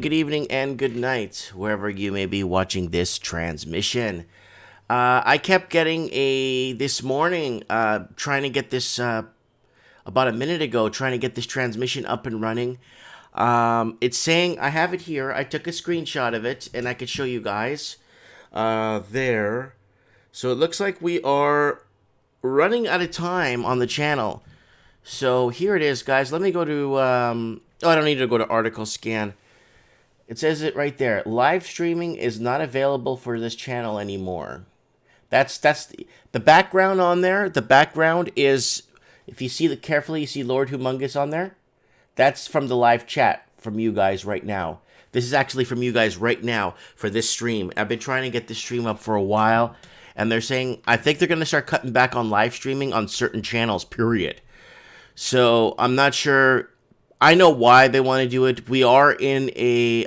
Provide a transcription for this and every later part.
Good evening and good night, wherever you may be watching this transmission. I kept getting this morning, trying to get this, about a minute ago, trying to get this transmission up and running. It's saying, I have it here, I took a screenshot of it, and I could show you guys, there. So it looks like we are running out of time on the channel. So here it is, guys. Let me go to, I don't need to go to article scan. It says it right there. Live streaming is not available for this channel anymore. That's the background on there. The background is, if you see it carefully, you see Lord Humongous on there. That's from the live chat from you guys right now. This is actually from you guys right now for this stream. I've been trying to get this stream up for a while, and they're saying, I think they're going to start cutting back on live streaming on certain channels, period. So I'm not sure. I know why they want to do it. We are in a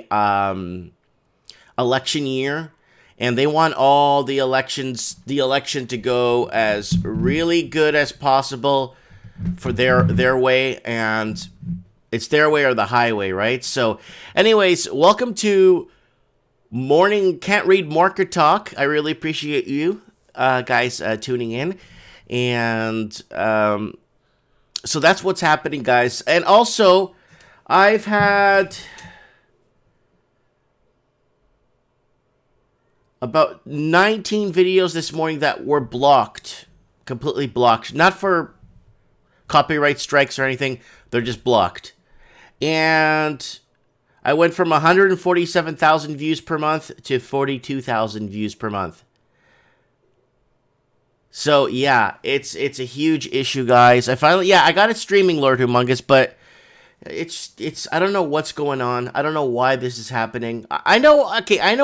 election year, and they want all the election to go as really good as possible for their way, and it's their way or the highway, right? So, anyways, welcome to morning Can't Read Market Talk. I really appreciate you guys tuning in, and so that's what's happening, guys. And also, I've had about 19 videos this morning that were blocked, completely blocked. Not for copyright strikes or anything, they're just blocked. And I went from 147,000 views per month to 42,000 views per month. So yeah, it's a huge issue, guys. I got it streaming, Lord Humongous, but it's I don't know what's going on. I don't know why this is happening. I know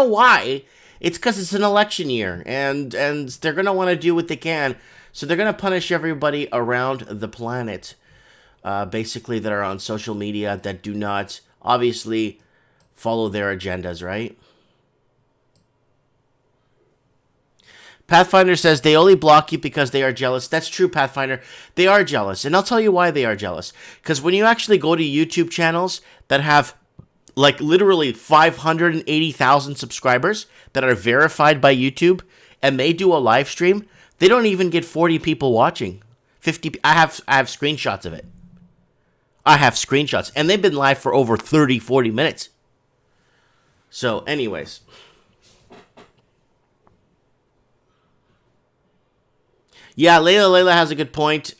why. It's because it's an election year, and they're gonna want to do what they can. So they're gonna punish everybody around the planet, basically, that are on social media that do not obviously follow their agendas, right? Pathfinder says they only block you because they are jealous. That's true, Pathfinder. They are jealous. And I'll tell you why they are jealous. Because when you actually go to YouTube channels that have, like, literally 580,000 subscribers that are verified by YouTube, and they do a live stream, they don't even get 40 people watching. 50. I have screenshots of it. I have screenshots. And they've been live for over 30, 40 minutes. So, anyways. Yeah, Layla has a good point.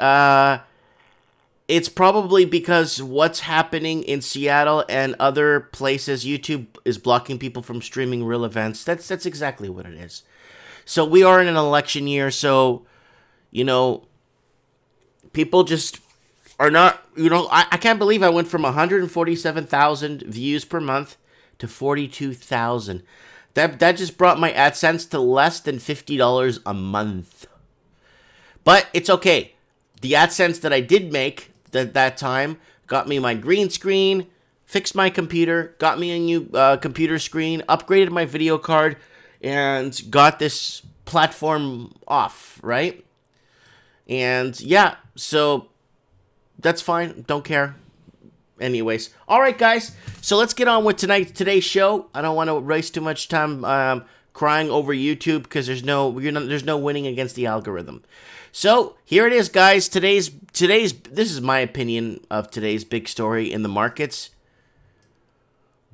It's probably because what's happening in Seattle and other places, YouTube is blocking people from streaming real events. That's exactly what it is. So we are in an election year, so, people just are not, I can't believe I went from 147,000 views per month to 42,000. That just brought my AdSense to less than $50 a month. But it's okay. The AdSense that I did make that time got me my green screen, fixed my computer, got me a new computer screen, upgraded my video card, and got this platform off, right? And yeah, so that's fine. Don't care. Anyways. All right, guys. So let's get on with today's show. I don't want to waste too much time crying over YouTube because there's no winning against the algorithm. So here it is, guys. Today's this is my opinion of today's big story in the markets.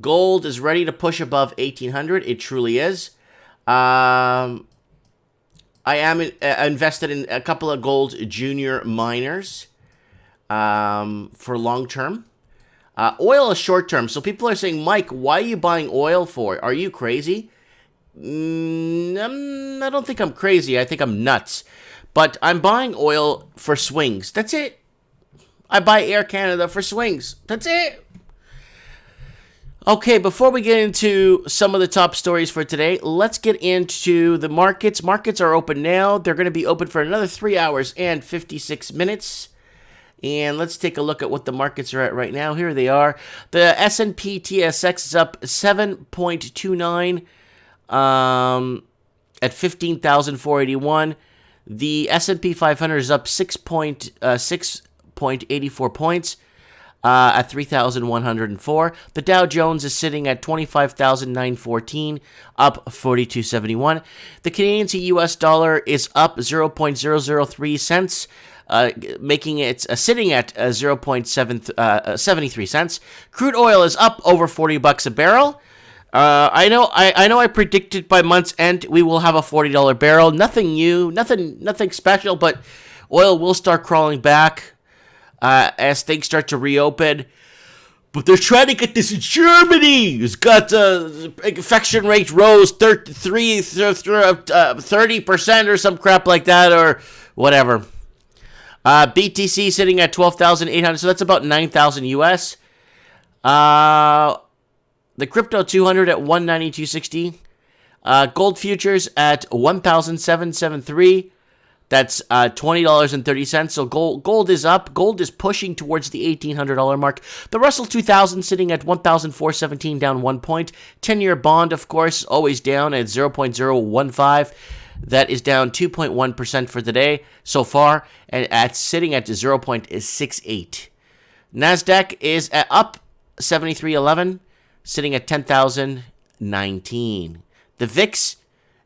Gold is ready to push above 1,800. It truly is. I am invested in a couple of gold junior miners for long term. Oil is short term. So people are saying, Mike, why are you buying oil for? Are you crazy? I don't think I'm crazy. I think I'm nuts. But I'm buying oil for swings. That's it. I buy Air Canada for swings. That's it. Okay, before we get into some of the top stories for today, let's get into the markets. Markets are open now. They're going to be open for another 3 hours and 56 minutes. And let's take a look at what the markets are at right now. Here they are. The S&P TSX is up 7.29 at 15,481. The S&P 500 is up 6.84 points at 3,104. The Dow Jones is sitting at 25,914, up 42.71. The Canadian to U.S. dollar is up 0.003 cents. Making it sitting at 0.73 cents. Crude oil is up over $40 a barrel. I know I predicted by month's end we will have a $40 barrel. Nothing new, nothing special, but oil will start crawling back as things start to reopen. But they're trying to get this in Germany. It's got infection rate rose 30% or some crap like that or whatever. BTC sitting at 12,800, so that's about 9,000 US. The crypto 200 at 192.60. Gold futures at 1,773. That's $20.30. So gold is up. Gold is pushing towards the $1,800 mark. The Russell 2000 sitting at 1,417, down 1 point. 10-year bond, of course, always down at 0.015. That is down 2.1% for the day so far, and sitting at 0.68. NASDAQ is up 73.11, sitting at 10,019. The VIX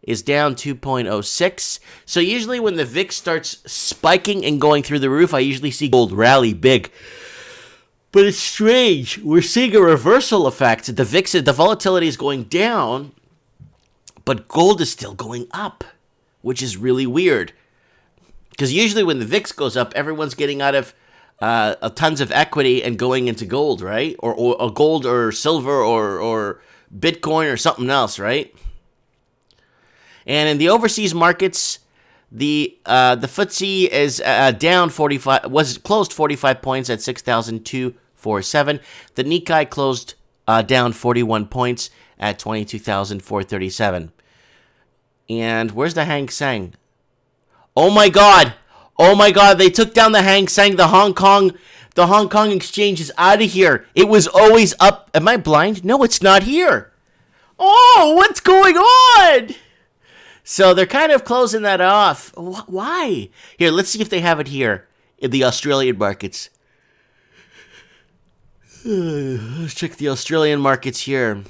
is down 2.06. So usually when the VIX starts spiking and going through the roof, I usually see gold rally big. But it's strange. We're seeing a reversal effect. The VIX, the volatility is going down, but gold is still going up, which is really weird. Because usually when the VIX goes up, everyone's getting out of tons of equity and going into gold, right? Or gold or silver or Bitcoin or something else, right? And in the overseas markets, the FTSE is down 45, was closed 45 points at 6,247. The Nikkei closed down 41 points at 22,437. And where's the Hang Seng? Oh my God! They took down the Hang Seng. The Hong Kong exchange is out of here. It was always up. Am I blind? No, it's not here. Oh, what's going on? So they're kind of closing that off. Why? Here, let's see if they have it here in the Australian markets. Let's check the Australian markets here.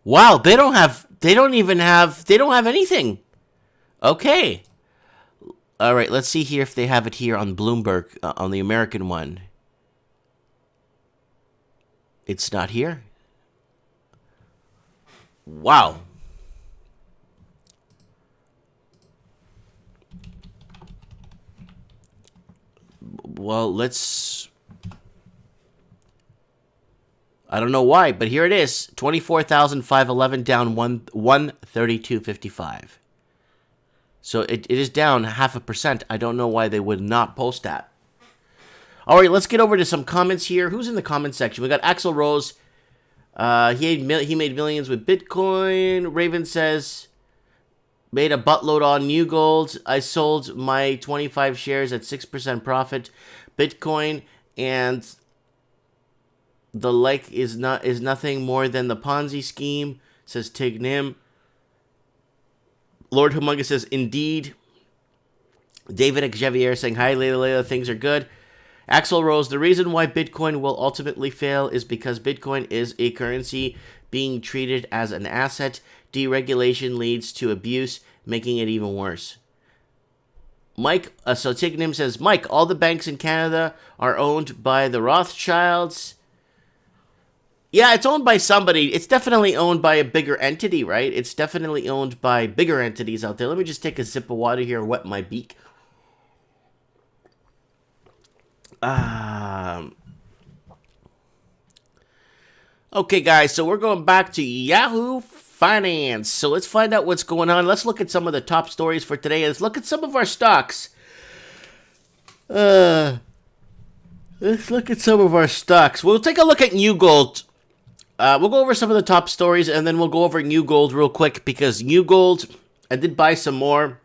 Wow, they don't have anything. Okay. All right, let's see here if they have it here on Bloomberg, on the American one. It's not here. Wow. Well, I don't know why, but here it is. 24,511 down 132.55. So it is down 0.5%. I don't know why they would not post that. All right, let's get over to some comments here. Who's in the comment section? We got Axel Rose. He made millions with Bitcoin. Raven says, made a buttload on New Gold. I sold my 25 shares at 6% profit. Bitcoin and the like is nothing more than the Ponzi scheme, says Tig Nim. Lord Humungus says, indeed. David Xavier saying, hi, Layla, things are good. Axel Rose, the reason why Bitcoin will ultimately fail is because Bitcoin is a currency being treated as an asset. Deregulation leads to abuse, making it even worse. Mike, so Tignim says, Mike, all the banks in Canada are owned by the Rothschilds. Yeah, it's owned by somebody. It's definitely owned by a bigger entity, right? It's definitely owned by bigger entities out there. Let me just take a sip of water here and wet my beak. Okay, guys, so we're going back to Yahoo Finance. So let's find out what's going on. Let's look at some of the top stories for today. Let's look at some of our stocks. Let's look at some of our stocks. We'll take a look at New Gold. We'll go over some of the top stories, and then we'll go over New Gold real quick, because New Gold, I did buy some more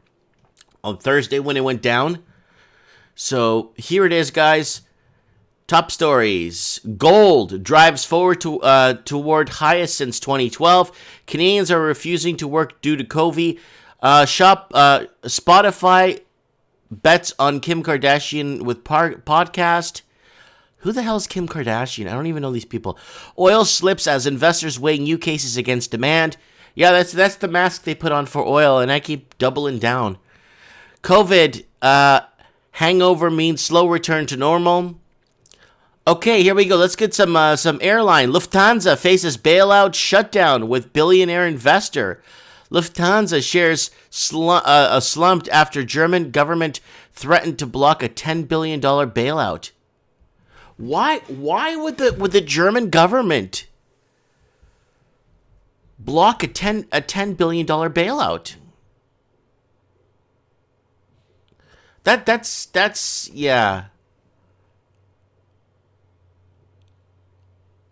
on Thursday when it went down. So here it is, guys. Top stories. Gold drives forward toward highest since 2012. Canadians are refusing to work due to COVID. Spotify bets on Kim Kardashian with podcast. Who the hell is Kim Kardashian? I don't even know these people. Oil slips as investors weigh new cases against demand. Yeah, that's the mask they put on for oil, and I keep doubling down. COVID hangover means slow return to normal. Okay, here we go. Let's get some airline. Lufthansa faces bailout shutdown with billionaire investor. Lufthansa shares slumped after German government threatened to block a $10 billion bailout. Why would the German government block a $10 billion bailout? That's yeah.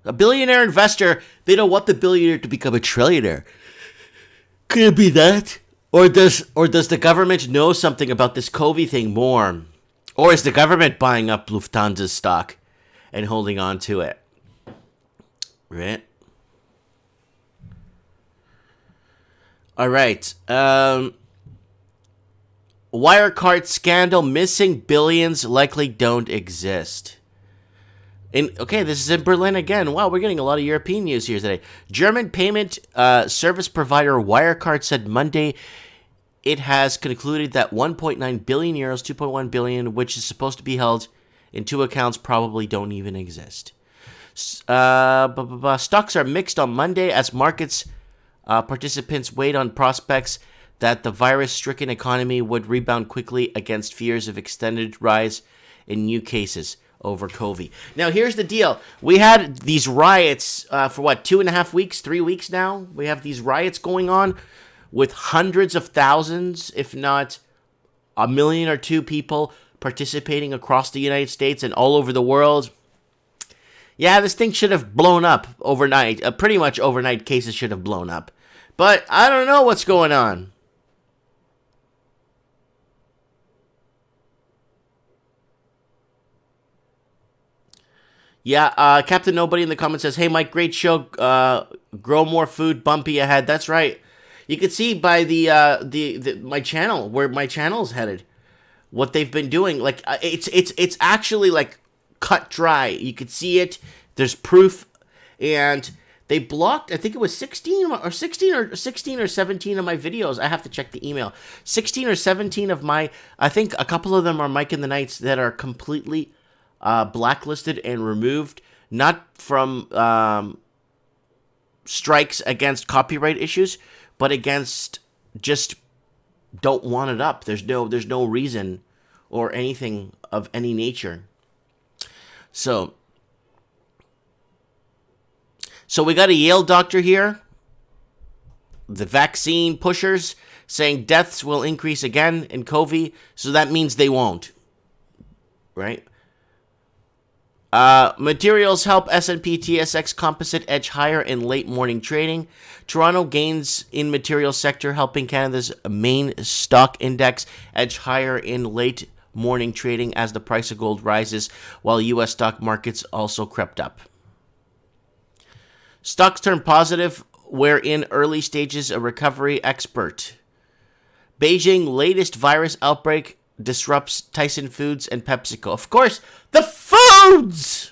A billionaire investor, they don't want the billionaire to become a trillionaire. Could it be that? Or does the government know something about this COVID thing more? Or is the government buying up Lufthansa's stock and holding on to it? Right? All right. Wirecard scandal, missing billions likely don't exist. Okay, this is in Berlin again. Wow, we're getting a lot of European news here today. German payment service provider Wirecard said Monday it has concluded that 1.9 billion euros, 2.1 billion, which is supposed to be held in two accounts, probably don't even exist. Stocks are mixed on Monday as markets participants weighed on prospects that the virus-stricken economy would rebound quickly against fears of extended rise in new cases over COVID. Now, here's the deal. We had these riots for 2.5 weeks, 3 weeks now? We have these riots going on with hundreds of thousands, if not a million or two people participating across the United States and all over the world. Yeah, this thing should have blown up overnight. Pretty much overnight, cases should have blown up. But I don't know what's going on. Yeah, Captain Nobody in the comments says, "Hey, Mike, great show. Grow more food, bumpy ahead." That's right. You can see by the my channel, where my channel's headed, what they've been doing. Like it's actually like cut dry. You could see it. There's proof, and they blocked. I think it was 16 or 17 of my videos. I have to check the email. 16 or 17 of my. I think a couple of them are Mike in the Nights that are completely blacklisted and removed, not from strikes against copyright issues, but against just don't want it up. There's no reason or anything of any nature. So we got a Yale doctor here. The vaccine pushers saying deaths will increase again in COVID, so that means they won't. Right? Materials help S&P TSX Composite edge higher in late morning trading. Toronto gains in materials sector, helping Canada's main stock index edge higher in late morning trading as the price of gold rises, while U.S. stock markets also crept up. Stocks turn positive. We're in early stages of recovery. Expert. Beijing latest virus outbreak disrupts Tyson Foods and PepsiCo. Of course, the foods!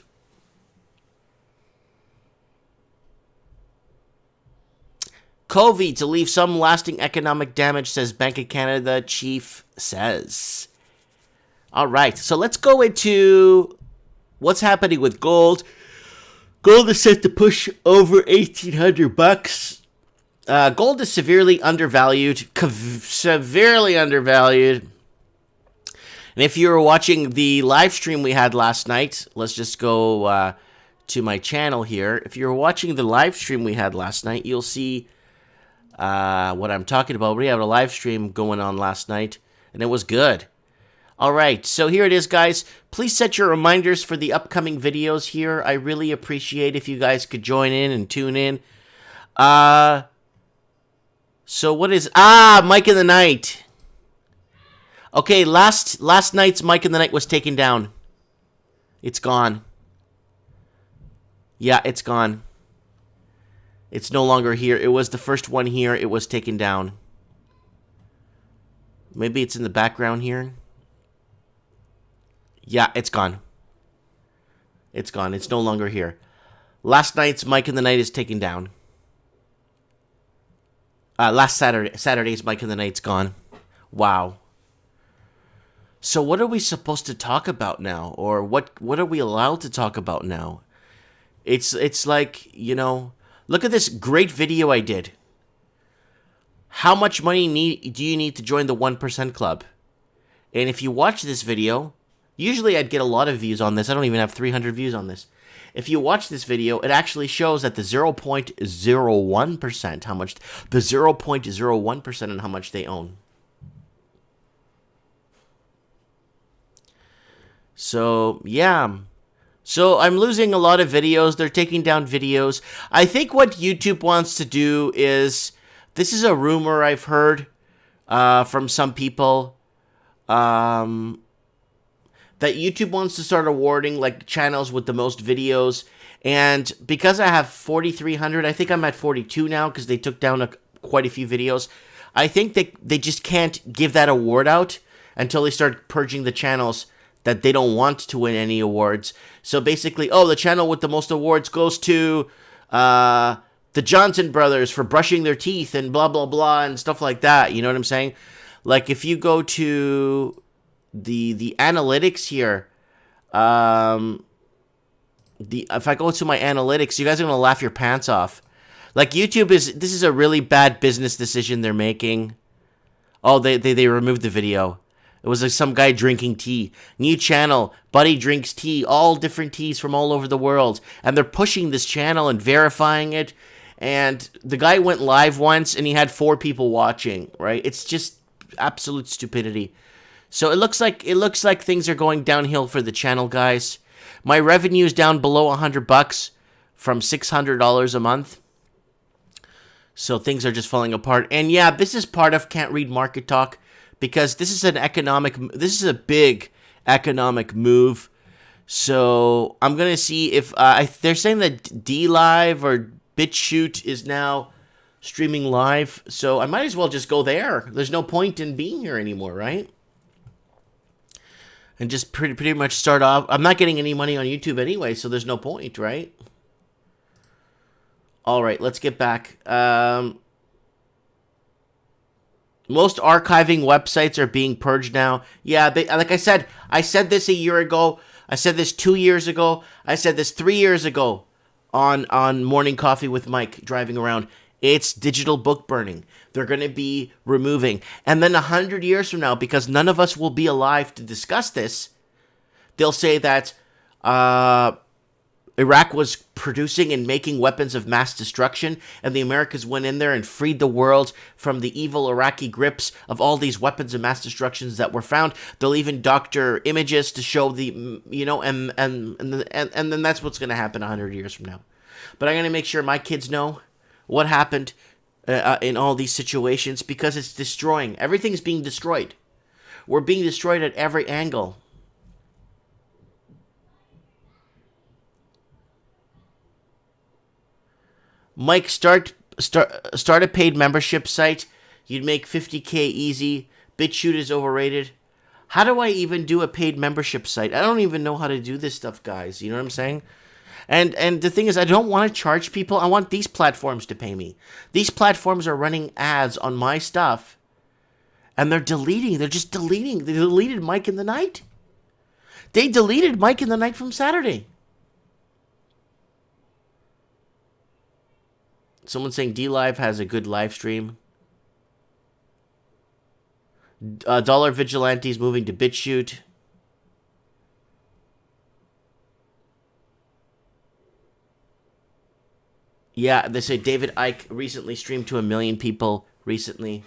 COVID to leave some lasting economic damage, says Bank of Canada chief says. All right, so let's go into what's happening with gold. Gold is set to push over $1,800. Gold is severely undervalued. And if you were watching the live stream we had last night, let's just go to my channel here. If you were watching the live stream we had last night, you'll see what I'm talking about. We had a live stream going on last night, and it was good. All right, so here it is, guys. Please set your reminders for the upcoming videos here. I really appreciate if you guys could join in and tune in. So what is... Mike in the Night. Okay, last night's Mike in the Night was taken down. It's gone. Yeah, it's gone. It's no longer here. It was the first one here. It was taken down. Maybe it's in the background here. Yeah, it's gone. It's gone. It's no longer here. Last night's Mike in the Night is taken down. Last Saturday's Mike in the Night's gone. Wow. So what are we supposed to talk about now? Or what are we allowed to talk about now? It's like, look at this great video I did. How much money do you need to join the 1% club? And if you watch this video, usually I'd get a lot of views on this. I don't even have 300 views on this. If you watch this video, it actually shows that the 0.01%, how much, the 0.01% and how much they own. So, yeah. So, I'm losing a lot of videos. They're taking down videos. I think what YouTube wants to do is, this is a rumor I've heard from some people, that YouTube wants to start awarding like channels with the most videos. And because I have 4,300, I think I'm at 42 now because they took down quite a few videos. I think they just can't give that award out until they start purging the channels that they don't want to win any awards. So basically, the channel with the most awards goes to the Johnson brothers for brushing their teeth and blah, blah, blah, and stuff like that. You know what I'm saying? Like, if you go to the analytics here, if I go to my analytics, you guys are going to laugh your pants off. Like, this is a really bad business decision they're making. Oh, they removed the video. It was like some guy drinking tea. New channel, Buddy Drinks Tea. All different teas from all over the world. And they're pushing this channel and verifying it. And the guy went live once and he had 4 people watching, right? It's just absolute stupidity. So it looks like things are going downhill for the channel, guys. My revenue is down below $100 from $600 a month. So things are just falling apart. And yeah, this is part of Can't Read Market Talk. Because this is a big economic move. So I'm going to see if, they're saying that DLive or BitChute is now streaming live. So I might as well just go there. There's no point in being here anymore, right? And just pretty much start off. I'm not getting any money on YouTube anyway, so there's no point, right? All right, let's get back. Most archiving websites are being purged now. Yeah, like I said this a year ago. I said this 2 years ago. I said this 3 years ago on Morning Coffee with Mike driving around. It's digital book burning. They're going to be removing. And then 100 years from now, because none of us will be alive to discuss this, they'll say that Iraq was producing and making weapons of mass destruction, and the Americans went in there and freed the world from the evil Iraqi grips of all these weapons of mass destructions that were found. They'll even doctor images to show the, and then that's what's going to happen 100 years from now. But I'm going to make sure my kids know what happened in all these situations, because it's destroying. Everything's being destroyed. We're being destroyed at every angle. Mike, start a paid membership site. You'd make $50K easy. BitChute is overrated. How do I even do a paid membership site? I don't even know how to do this stuff, guys. You know what I'm saying? And the thing is, I don't want to charge people. I want these platforms to pay me. These platforms are running ads on my stuff. And they're deleting. They're just deleting. They deleted Mike in the Night. They deleted Mike in the Night from Saturday. Someone's saying DLive has a good live stream. Dollar Vigilante's moving to BitChute. Yeah, they say David Icke recently streamed to 1 million people recently.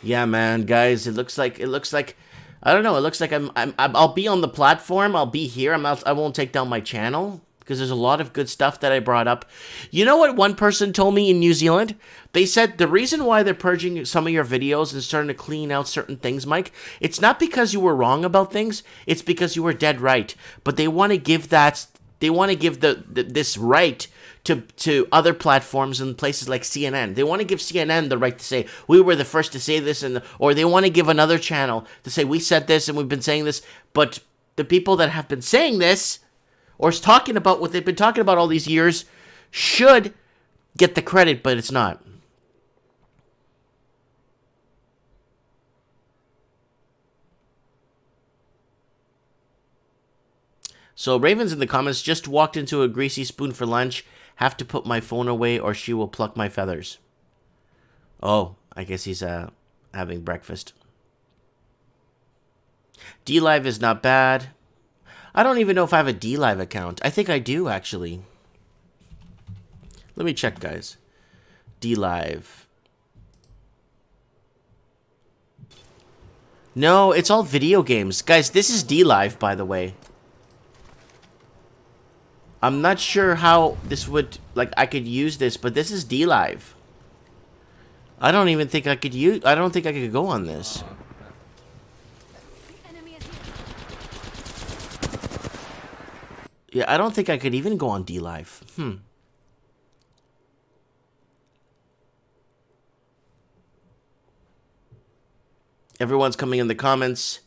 Yeah, man, guys, it looks like I don't know. It looks like I'll be on the platform. I'll be here. I won't take down my channel, because there's a lot of good stuff that I brought up. You know what one person told me in New Zealand? They said the reason why they're purging some of your videos and starting to clean out certain things, Mike, it's not because you were wrong about things. It's because you were dead right. But they want to give this right to other platforms and places like CNN. They want to give CNN the right to say, we were the first to say this, or they want to give another channel to say, we said this and we've been saying this, but the people that have been saying this or is talking about what they've been talking about all these years should get the credit, but it's not. So Raven's in the comments, just walked into a greasy spoon for lunch. Have to put my phone away or she will pluck my feathers. Oh, I guess he's having breakfast. DLive is not bad. I don't even know if I have a DLive account. I think I do, actually. Let me check, guys. DLive. No, it's all video games. Guys, this is DLive, by the way. I'm not sure how this would, like, I could use this, but this is DLive. I don't even think I could use, I don't think I could go on this. Yeah, I don't think I could even go on DLive. Everyone's coming in the comments.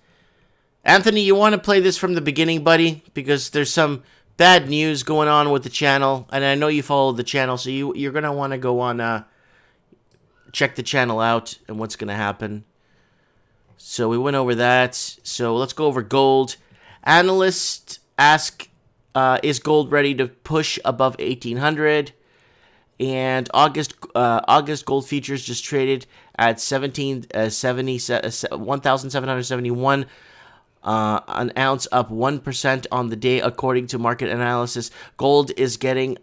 Anthony, you want to play this from the beginning, buddy? Because there's some bad news going on with the channel, and I know you follow the channel, so you're gonna want to go on check the channel out and what's gonna happen. So we went over that. So let's go over gold. Analysts ask, is gold ready to push above 1,800? And August gold futures just traded at 1,771. An ounce up 1% on the day, according to market analysis. Gold is getting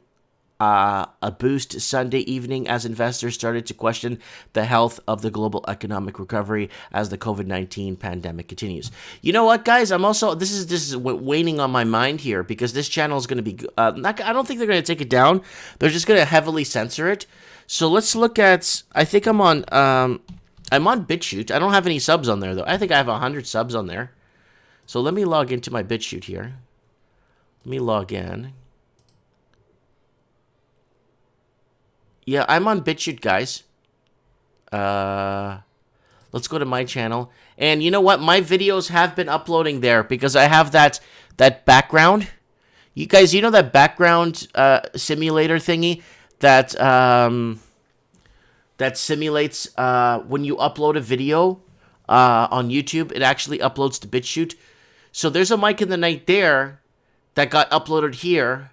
a boost Sunday evening as investors started to question the health of the global economic recovery as the COVID-19 pandemic continues. You know what, guys? I'm also this is waning on my mind here because this channel is going to be. I don't think they're going to take it down. They're just going to heavily censor it. So let's look at. I think I'm on BitChute. I don't have any subs on there though. I think I have 100 subs on there. So let me log into my BitChute here. Let me log in. Yeah, I'm on BitChute, guys. Let's go to my channel. And you know what? My videos have been uploading there because I have that background. You guys, you know that background simulator thingy that that simulates when you upload a video on YouTube, it actually uploads to BitChute. So there's a mic in the night there that got uploaded here.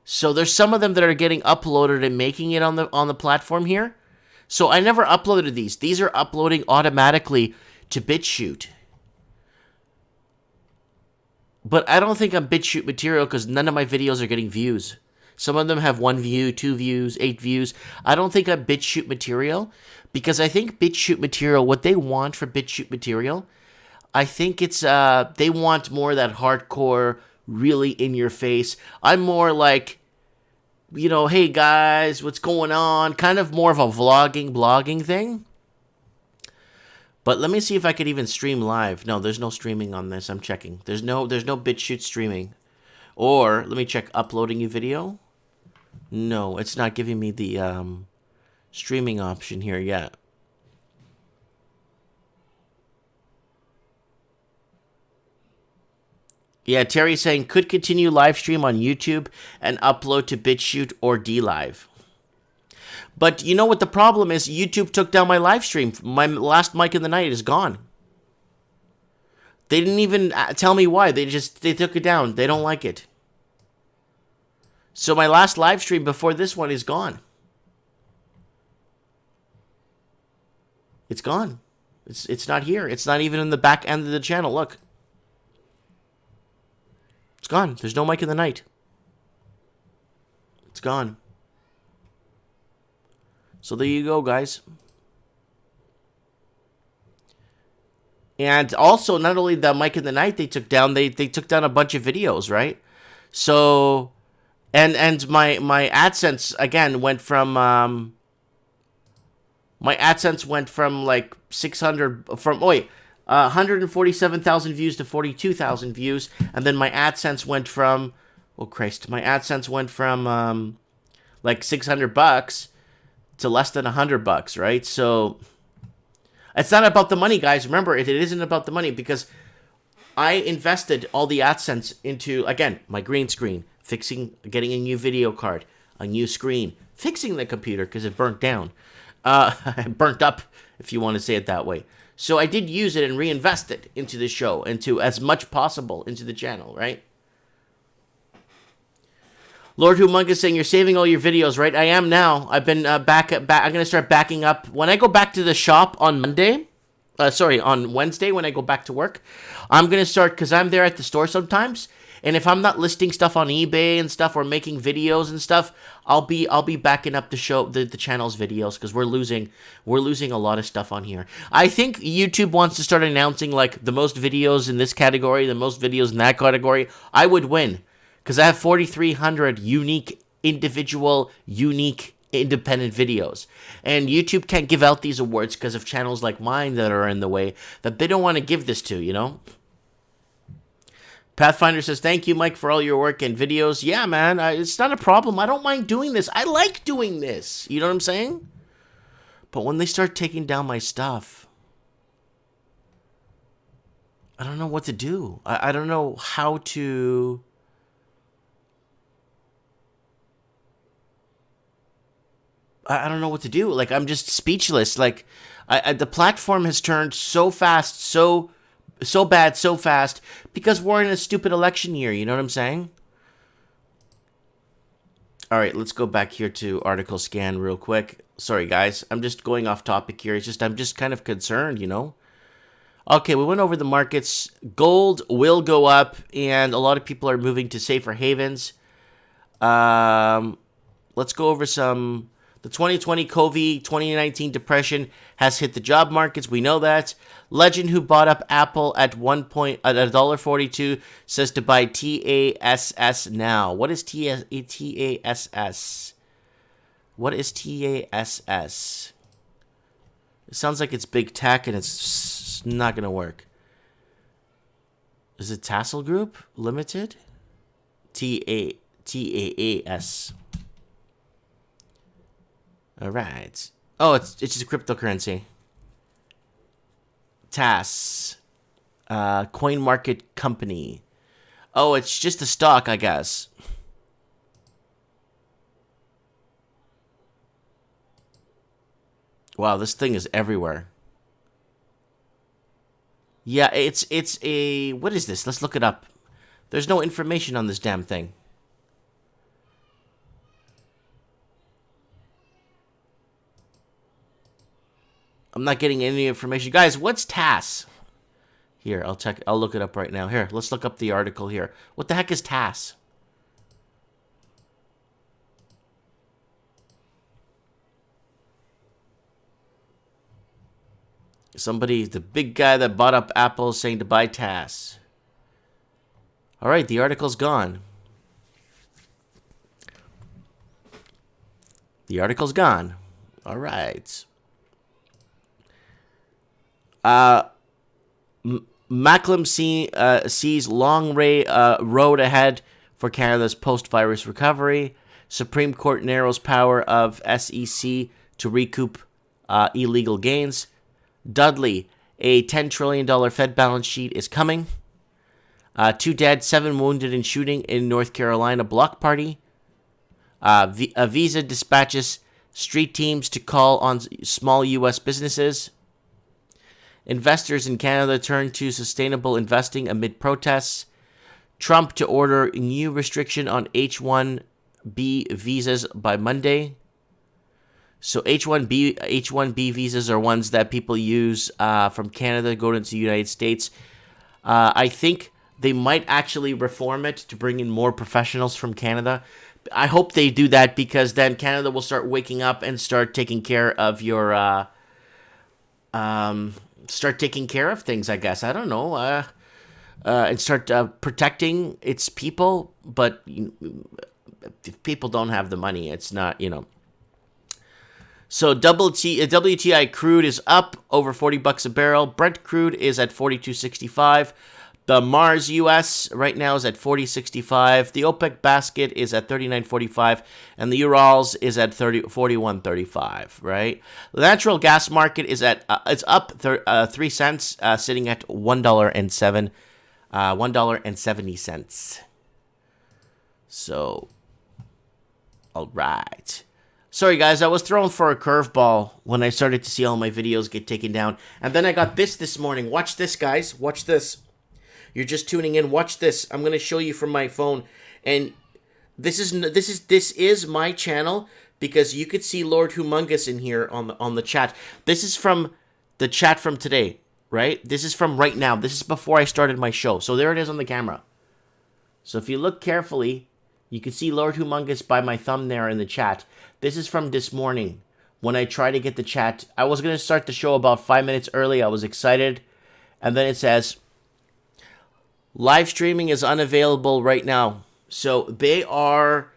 So there's some of them that are getting uploaded and making it on the platform here. So I never uploaded these. These are uploading automatically to BitChute. But I don't think I'm BitChute material because none of my videos are getting views. Some of them have 1 view, 2 views, 8 views. I don't think I'm BitChute material because I think BitChute material, what they want for BitChute material, I think it's they want more of that hardcore, really in your face. I'm more like, you know, hey guys, what's going on? Kind of more of a blogging thing. But let me see if I could even stream live. No, there's no streaming on this. I'm checking. There's no BitChute streaming. Or let me check uploading your video. No, it's not giving me the streaming option here yet. Yeah, Terry's saying, could continue live stream on YouTube and upload to BitChute or DLive. But you know what the problem is? YouTube took down my live stream. My last mic in the night is gone. They didn't even tell me why. They took it down. They don't like it. So my last live stream before this one is gone. It's gone. It's not here. It's not even in the back end of the channel. Look. It's gone. There's no mic in the night. It's gone. So there you go, guys. And also, not only the mic in the night they took down, they took down a bunch of videos, right? So, and my AdSense again went from my AdSense went from like 147,000 views to 42,000 views, and then my AdSense went from, oh Christ, my AdSense went from like $600 to less than $100, right? So it's not about the money, guys. Remember, it isn't about the money because I invested all the AdSense into, again, my green screen, getting a new video card, a new screen, fixing the computer because it burnt down. Burnt up, if you want to say it that way. So I did use it and reinvest it into the show, into as much possible into the channel, right? Lord Humongous saying you're saving all your videos, right? I am now. I've been back. I'm gonna start backing up when I go back to the shop on Monday. On Wednesday when I go back to work. I'm gonna start because I'm there at the store sometimes. And if I'm not listing stuff on eBay and stuff or making videos and stuff, I'll be backing up the channel's videos because we're losing a lot of stuff on here. I think YouTube wants to start announcing like the most videos in this category, the most videos in that category. I would win because I have 4,300 unique, independent videos. And YouTube can't give out these awards because of channels like mine that are in the way that they don't want to give this to, you know? Pathfinder says, thank you, Mike, for all your work and videos. Yeah, man, it's not a problem. I don't mind doing this. I like doing this. You know what I'm saying? But when they start taking down my stuff, I don't know what to do. I don't know how to... I don't know what to do. Like, I'm just speechless. Like, the platform has turned so fast, so bad, so fast, because we're in a stupid election year. You know what I'm saying? All right, let's go back here to article scan real quick. Sorry, guys. I'm just going off topic here. It's just, I'm just kind of concerned, you know? Okay, we went over the markets. Gold will go up, and a lot of people are moving to safer havens. Let's go over some... The 2020 COVID 2019 depression has hit the job markets. We know that. Legend, who bought up Apple at $1.42, says to buy TASS now. What is TASS? What is TASS? It sounds like it's big tech and it's not going to work. Is it Tassel Group Limited? TAAS. All right. Oh, it's just a cryptocurrency. TASS. Coin Market Company. Oh, it's just a stock, I guess. Wow, this thing is everywhere. Yeah, it's a... What is this? Let's look it up. There's no information on this damn thing. I'm not getting any information. Guys, what's TASS? Here, I'll look it up right now. Here, let's look up the article here. What the heck is TASS? Somebody, the big guy that bought up Apple, saying to buy TASS. All right, the article's gone. The article's gone. All right. Macklem sees long road ahead for Canada's post-virus recovery. Supreme Court narrows power of SEC to recoup illegal gains. Dudley, a $10 trillion Fed balance sheet is coming. 2 dead, 7 wounded in shooting in North Carolina block party. Visa dispatches street teams to call on small U.S. businesses. Investors in Canada turn to sustainable investing amid protests. Trump to order new restriction on H-1B visas by Monday. So H-1B visas are ones that people use from Canada to go into the United States. I think they might actually reform it to bring in more professionals from Canada. I hope they do that because then Canada will start waking up and start taking care of your... start taking care of things, I guess. I don't know. And start protecting its people. But if people don't have the money, it's not, you know. So WTI crude is up over $40 a barrel. Brent crude is at $42.65. The Mars US right now is at $40.65. The OPEC basket is at $39.45. And the Urals is at $41.35, right? The natural gas market is at it's up 3 cents, sitting at $1.07 $1.70. So, all right. Sorry, guys, I was thrown for a curveball when I started to see all my videos get taken down. And then I got this morning. Watch this, guys. Watch this. You're just tuning in. Watch this. I'm going to show you from my phone. And this is my channel because you could see Lord Humongous in here on the chat. This is from the chat from today, right? This is from right now. This is before I started my show. So there it is on the camera. So if you look carefully, you can see Lord Humongous by my thumb there in the chat. This is from this morning when I tried to get the chat. I was going to start the show about 5 minutes early. I was excited. And then it says, live streaming is unavailable right now. So they are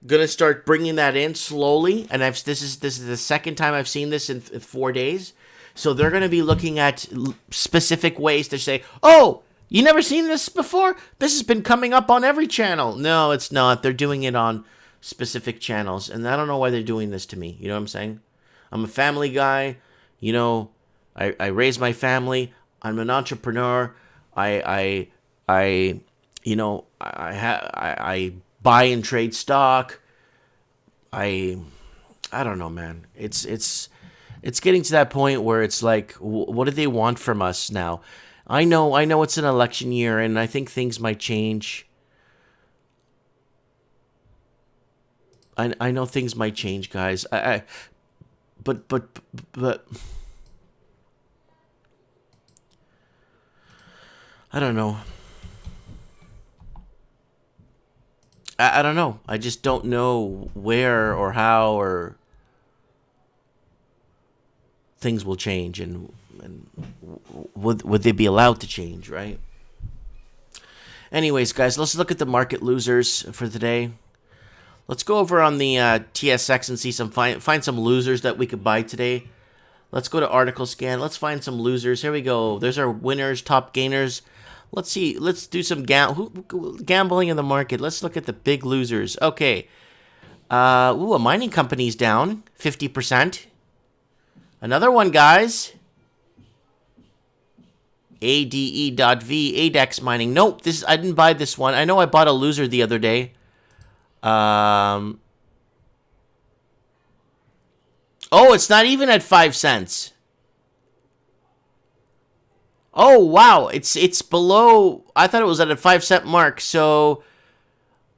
going to start bringing that in slowly. And this is the second time I've seen this in 4 days. So they're going to be looking at specific ways to say, oh, you never seen this before? This has been coming up on every channel. No, it's not. They're doing it on specific channels. And I don't know why they're doing this to me. You know what I'm saying? I'm a family guy. You know, I raise my family. I'm an entrepreneur. I buy and trade stock. I don't know, man. It's getting to that point where it's like, what do they want from us now? I know it's an election year, and I think things might change. I know things might change, guys. But I don't know. I don't know. I just don't know where or how or things will change, and would they be allowed to change, right? Anyways, guys, let's look at the market losers for today. Let's go over on the TSX and see find some losers that we could buy today. Let's go to article scan. Let's find some losers. Here we go. There's our winners, top gainers. Let's see. Let's do some gambling in the market. Let's look at the big losers. Okay. A mining company's down 50%. Another one, guys. ADE.V, ADEX mining. Nope, I didn't buy this one. I know I bought a loser the other day. Oh, it's not even at 5 cents. Oh, wow. It's below. I thought it was at a 5 cent mark. So,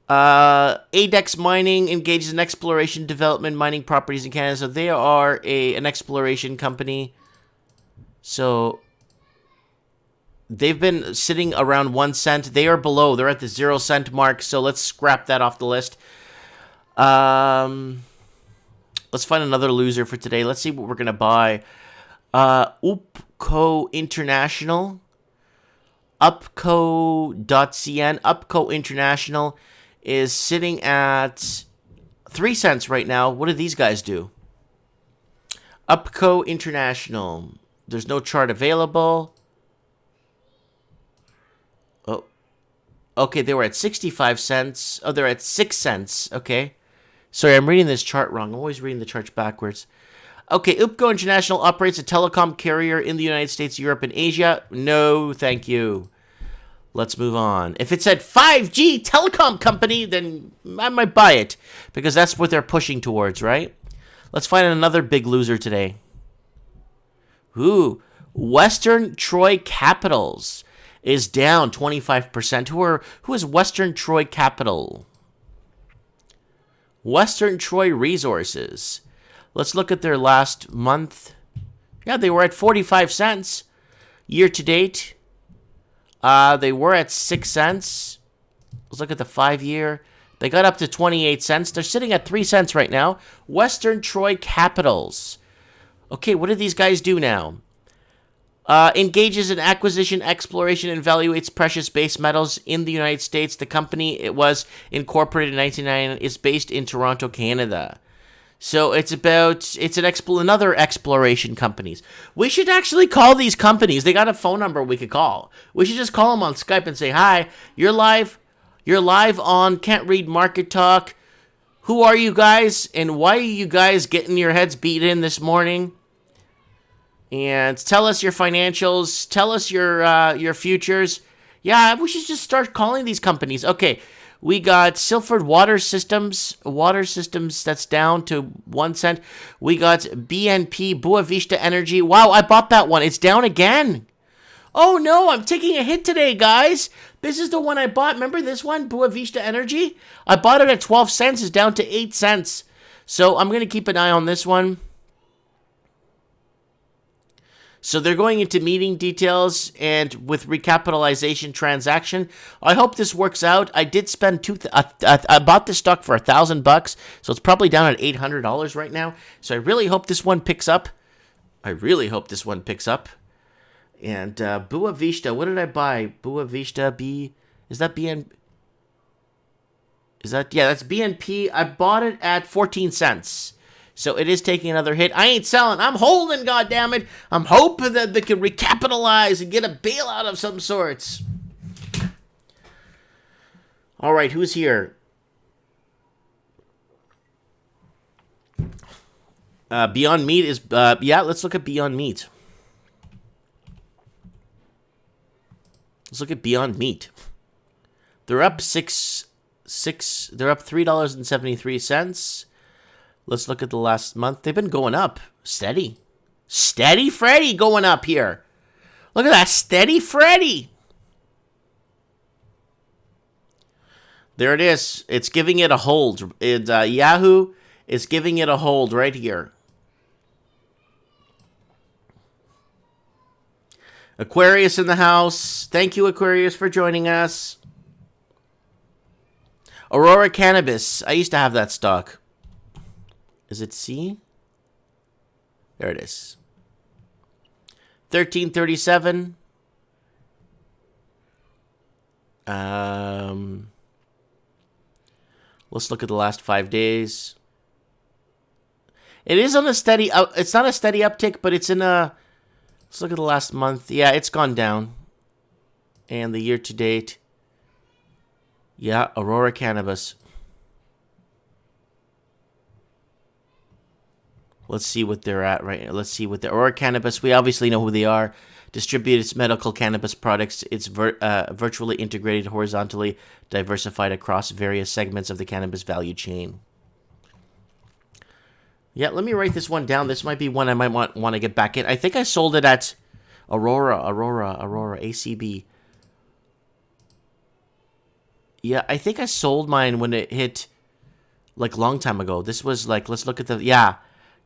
ADEX Mining engages in exploration, development, mining properties in Canada. So they are an exploration company. So they've been sitting around 1 cent. They are below. They're at the 0 cent mark. So let's scrap that off the list. Let's find another loser for today. Let's see what we're gonna buy. Upco International. Upco.cn. Upco International is sitting at 3 cents right now. What do these guys do? Upco International. There's no chart available. Oh. Okay, they were at 65 cents. Oh, they're at 6 cents. Okay. Sorry, I'm reading this chart wrong. I'm always reading the charts backwards. Okay, Upco International operates a telecom carrier in the United States, Europe, and Asia. No, thank you. Let's move on. If it said 5G telecom company, then I might buy it, because that's what they're pushing towards, right? Let's find another big loser today. Ooh, Western Troy Capitals is down 25%. Who is Western Troy Capital? Western Troy Resources. Let's look at their last month. Yeah, they were at 45 cents. Year to date, they were at 6 cents. Let's look at the 5-year. They got up to 28 cents. They're sitting at 3 cents right now. Western Troy Capitals. Okay, what do these guys do now? Engages in acquisition, exploration, and evaluates precious base metals in the United States. The company, it was incorporated in 1999, is based in Toronto, Canada. So it's another exploration companies. We should actually call these companies. They got a phone number we could call. We should just call them on Skype and say, "Hi, you're live on Can't Read Market Talk. Who are you guys, and why are you guys getting your heads beat in this morning? And tell us your financials. Tell us your futures. Yeah, we should just start calling these companies. Okay, we got Silford Water Systems. Water Systems, that's down to 1 cent. We got BNP, Boa Vista Energy. Wow, I bought that one. It's down again. Oh no, I'm taking a hit today, guys. This is the one I bought. Remember this one, Boa Vista Energy? I bought it at 12 cents. It's down to 8 cents. So I'm going to keep an eye on this one. So they're going into meeting details and with recapitalization transaction. I hope this works out. I did spend I bought this stock for $1,000, so it's probably down at $800 right now. So I really hope this one picks up. And Boa Vista, what did I buy? Boa Vista is that BN? That's BNP. I bought it at 14 cents. So it is taking another hit. I ain't selling. I'm holding, goddammit. I'm hoping that they can recapitalize and get a bailout of some sorts. All right, who's here? Beyond Meat is... let's look at Beyond Meat. Let's look at Beyond Meat. They're up they're up $3.73. Let's look at the last month. They've been going up. Steady. Steady Freddy going up here. Look at that. Steady Freddy. There it is. It's giving it a hold. Yahoo is giving it a hold right here. Aquarius in the house. Thank you, Aquarius, for joining us. Aurora Cannabis. I used to have that stock. Is it C? There it is. 1337. Let's look at the last 5 days. It is on a steady... it's not a steady uptick, but it's in a... Let's look at the last month. Yeah, it's gone down. And the year to date. Yeah, Aurora Cannabis. Let's see what they're at right now. Let's see what they're... Aurora Cannabis, we obviously know who they are. Distributes medical cannabis products. It's virtually integrated, horizontally diversified across various segments of the cannabis value chain. Yeah, let me write this one down. This might be one I might want to get back in. I think I sold it at Aurora, ACB. Yeah, I think I sold mine when it hit, like, long time ago. This was, like, let's look at the... Yeah,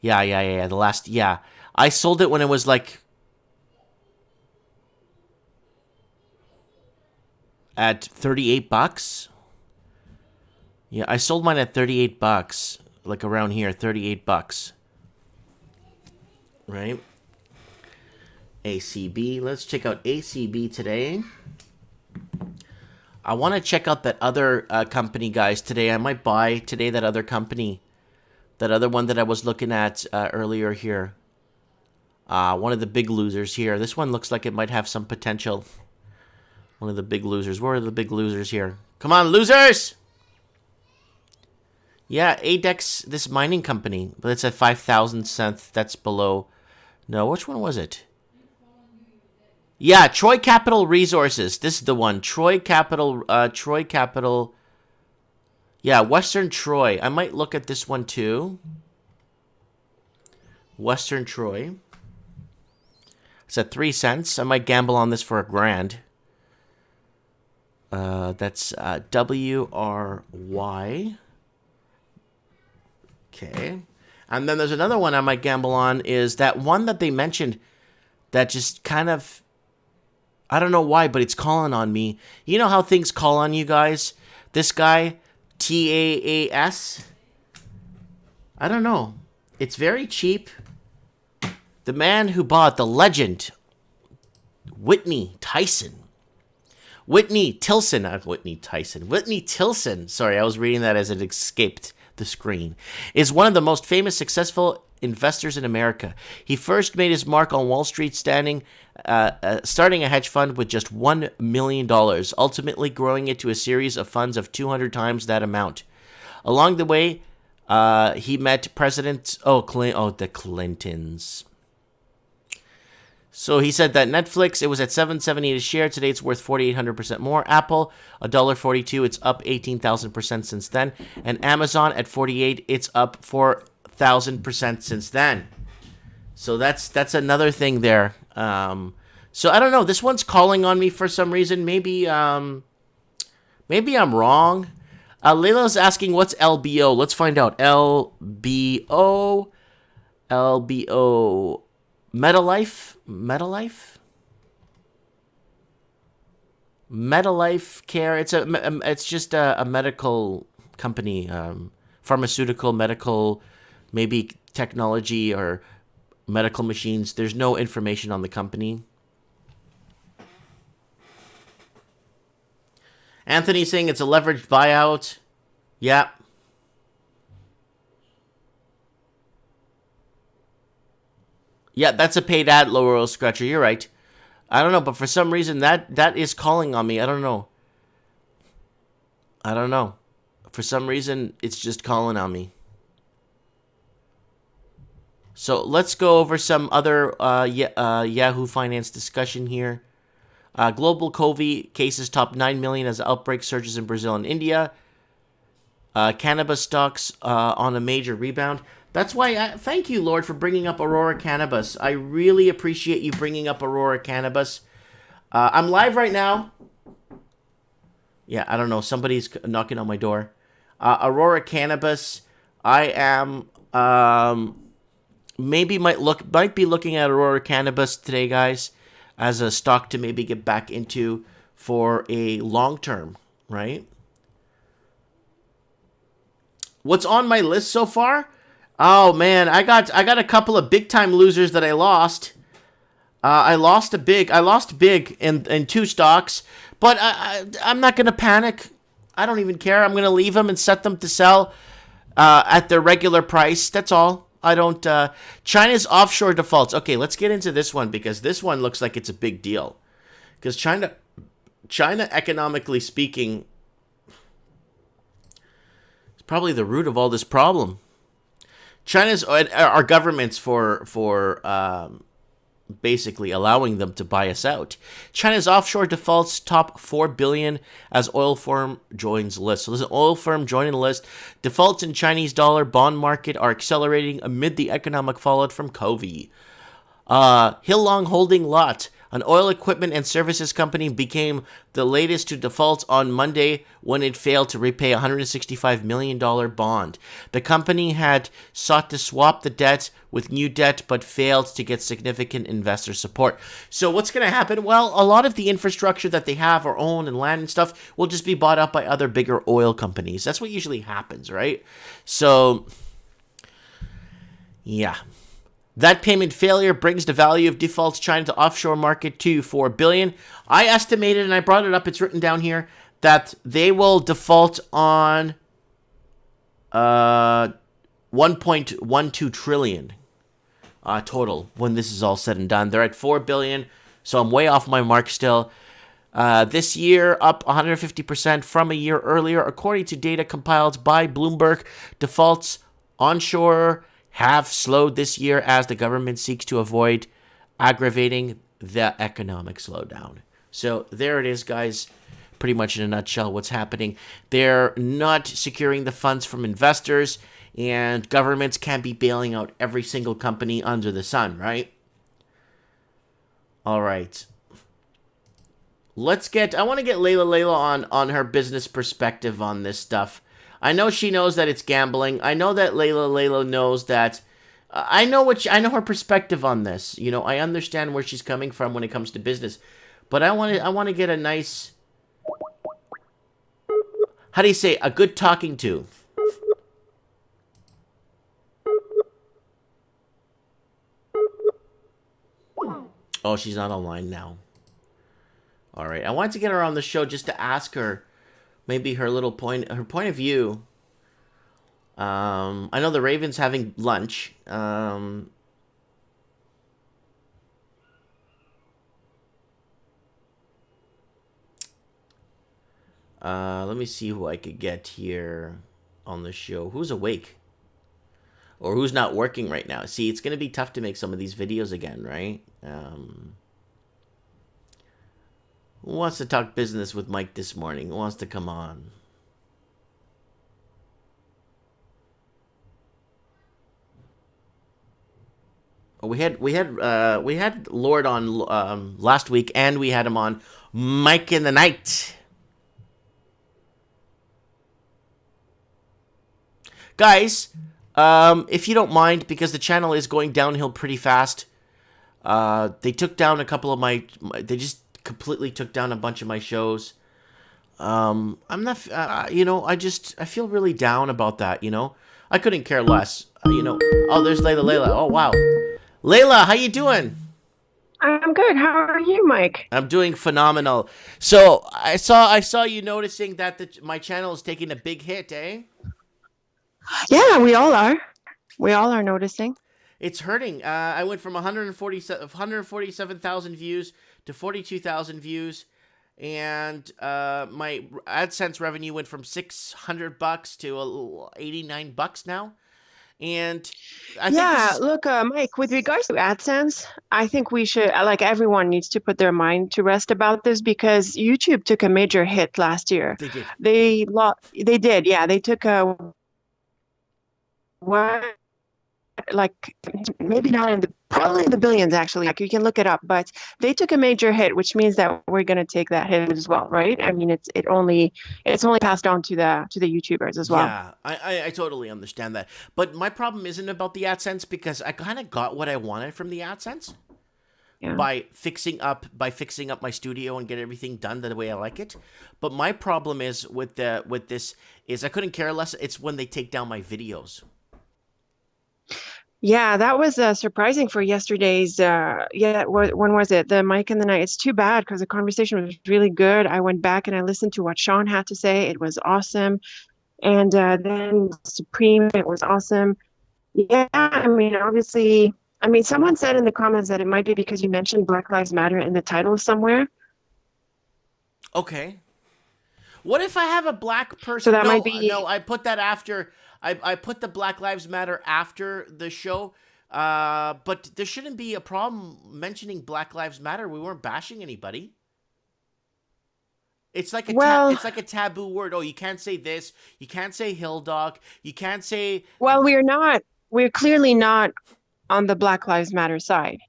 the last... Yeah. I sold it when it was, like... at $38. Yeah, I sold mine at $38. Like around here, $38. Right? ACB. Let's check out ACB today. I want to check out that other company, guys, today. I might buy today that other company. That other one that I was looking at earlier here. One of the big losers here. This one looks like it might have some potential. One of the big losers. Where are the big losers here? Come on, losers! Yeah, ADEX, this mining company. But it's at 5,000 cents. That's below. No, which one was it? Yeah, Troy Capital Resources. This is the one. Troy Capital. Yeah, Western Troy. I might look at this one too. Western Troy. It's at 3 cents. I might gamble on this for $1,000. That's WRY. Okay. And then there's another one I might gamble on, is that one that they mentioned that just kind of, I don't know why, but it's calling on me. You know how things call on you guys? This guy, TAAS? I don't know. It's very cheap. The man who bought the legend, Whitney Tilson. Whitney Tilson. Sorry, I was reading that as it escaped the screen. Is one of the most famous, successful investors in America. He first made his mark on Wall Street starting a hedge fund with just $1 million, ultimately growing it to a series of funds of 200 times that amount. Along the way, he met the Clintons. So he said that Netflix, it was at $7.78 a share. Today it's worth 4,800% more. Apple, $1.42. It's up 18,000% since then. And Amazon at 48, it's up 4,000% since then. So that's another thing there. So I don't know. This one's calling on me for some reason. Maybe I'm wrong. Layla's asking what's LBO. Let's find out. LBO. MetaLife Care. It's just a medical company, pharmaceutical, medical, maybe technology or medical machines. There's no information on the company. Anthony's saying it's a leveraged buyout. Yeah. Yeah, that's a paid ad, Lower Oil Scratcher. You're right. I don't know, but for some reason that is calling on me. I don't know. For some reason, it's just calling on me. So let's go over some other Yahoo Finance discussion here. Global COVID cases top 9 million as outbreak surges in Brazil and India. Cannabis stocks on a major rebound. That's why, thank you, Lord, for bringing up Aurora Cannabis. I really appreciate you bringing up Aurora Cannabis. I'm live right now. Yeah, I don't know. Somebody's knocking on my door. Aurora Cannabis. I am might be looking at Aurora Cannabis today, guys, as a stock to maybe get back into for a long term, right? What's on my list so far? Oh man, I got a couple of big time losers that I lost. I lost big in two stocks, but I'm not gonna panic. I don't even care. I'm gonna leave them and set them to sell at their regular price. That's all. I don't. China's offshore defaults. Okay, let's get into this one because this one looks like it's a big deal. Because China, economically speaking, is probably the root of all this problem. China's our governments for basically allowing them to buy us out. China's offshore defaults top 4 billion as oil firm joins list. So there's an oil firm joining the list. Defaults in Chinese dollar bond market are accelerating amid the economic fallout from COVID. Hillong Holding Lot, an oil equipment and services company, became the latest to default on Monday when it failed to repay a $165 million bond. The company had sought to swap the debt with new debt but failed to get significant investor support. So what's going to happen? Well, a lot of the infrastructure that they have or own and land and stuff will just be bought up by other bigger oil companies. That's what usually happens, right? So, yeah. That payment failure brings the value of defaults China to offshore market to $4 billion. I estimated, and I brought it up, it's written down here, that they will default on 1.12 trillion total when this is all said and done. They're at $4 billion, so I'm way off my mark still. This year, up 150% from a year earlier. According to data compiled by Bloomberg, defaults onshore have slowed this year as the government seeks to avoid aggravating the economic slowdown. So there it is, guys. Pretty much in a nutshell what's happening. They're not securing the funds from investors, and governments can't be bailing out every single company under the sun, right? All right. I want to get Layla on her business perspective on this stuff. I know she knows that it's gambling. I know that Layla knows that. I know her perspective on this. You know, I understand where she's coming from when it comes to business, but I want to get a nice, how do you say, a good talking to. Oh, she's not online now. All right, I wanted to get her on the show just to ask her. Maybe her point of view. I know the Ravens having lunch. Let me see who I could get here on the show. Who's awake? or who's not working right now. See, it's going to be tough to make some of these videos again, right? Who wants to talk business with Mike this morning? Who wants to come on? We had Lord on last week, and we had him on Mike in the Night. Guys, if you don't mind, because the channel is going downhill pretty fast, they took down a couple of they just completely took down a bunch of my shows. I'm not, I feel really down about that, I couldn't care less, Oh, there's Layla. Oh, wow. Layla, how you doing? I'm good. How are you, Mike? I'm doing phenomenal. So I saw you noticing that my channel is taking a big hit, eh? Yeah, we all are. We all are noticing. It's hurting. I went from 147,000 views to 42,000 views, and my AdSense revenue went from $600 to $89 now. And I think look, Mike, with regards to AdSense, I think we should, like everyone needs to put their mind to rest about this because YouTube took a major hit last year. they did. They did, yeah. They took a what, like maybe not probably in the billions actually. Like you can look it up, but they took a major hit, which means that we're going to take that hit as well, right? I mean, it's only passed on to the YouTubers as well. Yeah, I totally understand that. But my problem isn't about the AdSense because I kind of got what I wanted from the AdSense. Yeah. By fixing up my studio and get everything done the way I like it. But my problem is with this is I couldn't care less. It's when they take down my videos. Yeah, that was surprising for yesterday's. When was it? The Mike in the Night. It's too bad because the conversation was really good. I went back and I listened to what Sean had to say. It was awesome. And then Supreme, it was awesome. Yeah, I mean, obviously, someone said in the comments that it might be because you mentioned Black Lives Matter in the title somewhere. Okay. What if I have a black person? So that might be. No, I put that after. I put the Black Lives Matter after the show. But there shouldn't be a problem mentioning Black Lives Matter. We weren't bashing anybody. It's like it's like a taboo word. Oh, you can't say this. You can't say hill dog. You can't say. Well, we're not. We're clearly not on the Black Lives Matter side.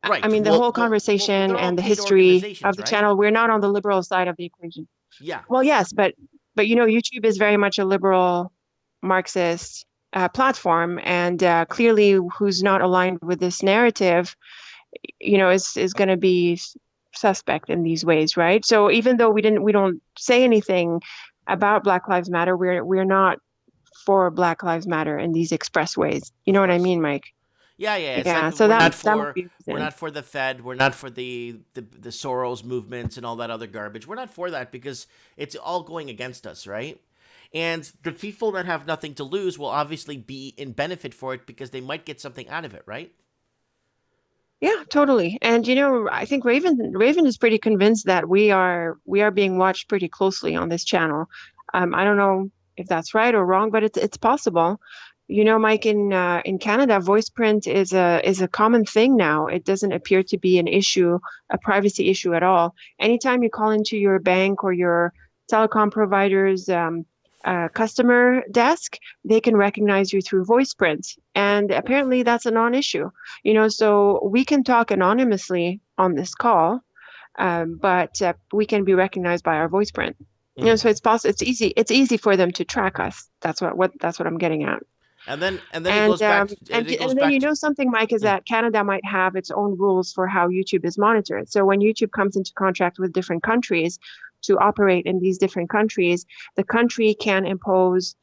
Right. I mean, the whole conversation and the history of the channel, we're not on the liberal side of the equation. Yeah. Well, yes, but YouTube is very much a liberal Marxist platform, and clearly, who's not aligned with this narrative, is going to be suspect in these ways, right? So even though we don't say anything about Black Lives Matter, we're not for Black Lives Matter in these express ways. You know what I mean, Mike? Yeah. It's like so we're not for the Fed. We're not for the Soros movements and all that other garbage. We're not for that because it's all going against us, right? And the people that have nothing to lose will obviously be in benefit for it because they might get something out of it, right? Yeah, totally. And I think Raven is pretty convinced that we are being watched pretty closely on this channel. I don't know if that's right or wrong, but it's possible. Mike, in Canada, voice print is a common thing now. It doesn't appear to be a privacy issue at all. Anytime you call into your bank or your telecom provider's customer desk, they can recognize you through voice print, and apparently that's a non-issue. So we can talk anonymously on this call, but we can be recognized by our voice print. So it's possible. It's easy for them to track us. That's what I'm getting at. And then it goes back. Something, Mike, is that Canada might have its own rules for how YouTube is monitored. So when YouTube comes into contract with different countries to operate in these different countries, the country can impose